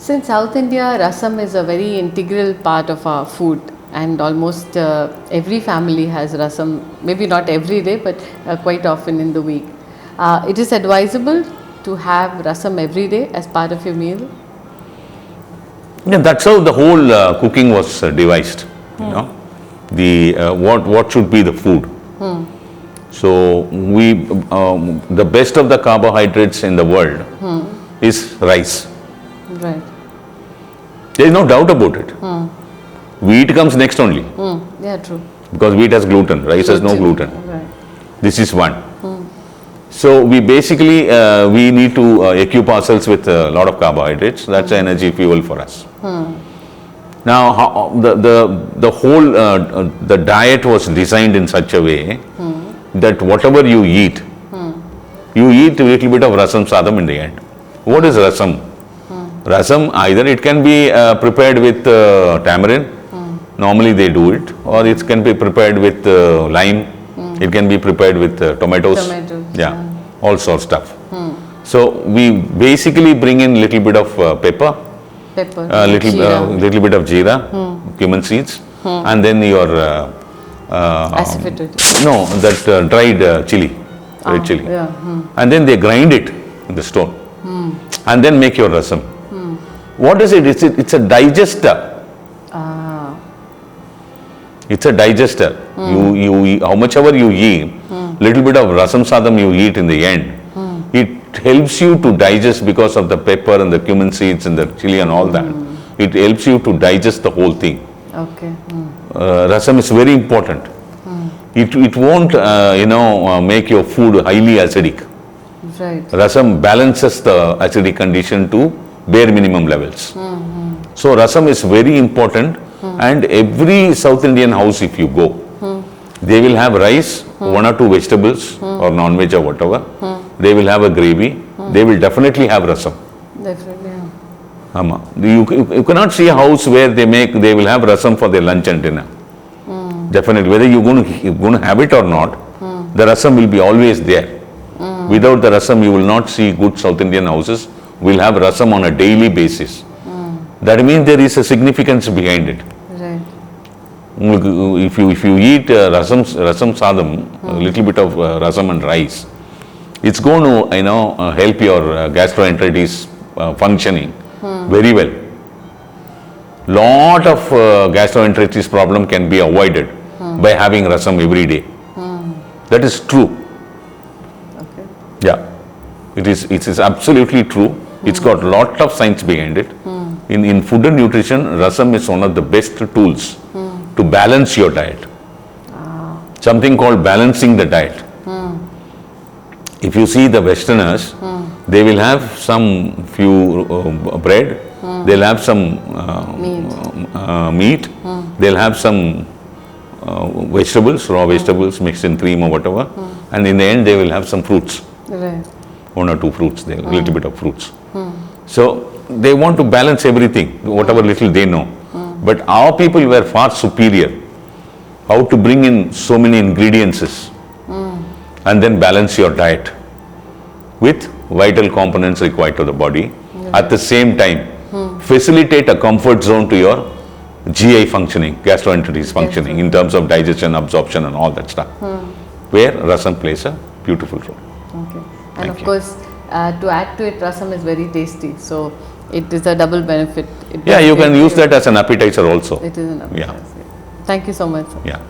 So in South India, rasam is a very integral part of our food, and almost every family has rasam, maybe not every day, but quite often in the week. It is advisable to have rasam every day as part of your meal. Yeah, that's how the whole cooking was devised. You know, the what should be the food. So we the best of the carbohydrates in the world is rice. Right. There is no doubt about it. Wheat comes next only Yeah, true. because wheat has gluten. Rice has no gluten. Right. This is one. So we basically we need to equip ourselves with a lot of carbohydrates. That's energy fuel for us. Now the whole the diet was designed in such a way that whatever you eat a little bit of rasam sadam in the end. What is rasam? Rasam, either it can be prepared with tamarind. Normally they do it, or it can be prepared with lime. It can be prepared with tomatoes. Yeah, all sorts of stuff. So we basically bring in little bit of pepper, little bit of jeera, cumin seeds, and then your Asafoetida. no, that dried chili, red chili, and then they grind it in the stone, and then make your rasam. What is it? It's a digester. It's a digester. You how much ever you eat, little bit of rasam sadam you eat in the end. It helps you to digest because of the pepper and the cumin seeds and the chili and all that. It helps you to digest the whole thing. Okay. Rasam is very important. It won't make your food highly acidic. Right. Rasam balances the acidic condition to bare minimum levels. So rasam is very important, and every South Indian house if you go, they will have rice, one or two vegetables or non-veg or whatever. They will have a gravy. They will definitely have rasam. Definitely. You cannot see a house where they will have rasam for their lunch and dinner. Definitely, whether you're going to have it or not, the rasam will be always there. Without the rasam, you will not see good South Indian houses will have rasam on a daily basis. That means there is a significance behind it. Right. If you eat rasam sadam, a little bit of rasam and rice, it's going to help your gastroenteritis functioning very well. Lot of gastroenteritis problem can be avoided by having rasam every day. That is true. Okay. Yeah, it is absolutely true. It's got lot of science behind it. In food and nutrition, rasam is one of the best tools to balance your diet. Something called balancing the diet. If you see the Westerners, they will have some few bread, they'll have some meat, they'll have some vegetables, raw vegetables mixed in cream or whatever, and in the end they will have some fruits. Right. One or two fruits, a little bit of fruits. So they want to balance everything, whatever little they know. But our people were far superior. How to bring in so many ingredients and then balance your diet with vital components required to the body. At the same time, facilitate a comfort zone to your GI functioning, gastroenteritis functioning in terms of digestion, absorption and all that stuff. Where rasam plays a beautiful role. Okay. And of course, to add to it, rasam is very tasty. So it is a double benefit. Yeah, you can use that as an appetizer also. It is an appetizer. Yeah. Thank you so much, sir. Yeah.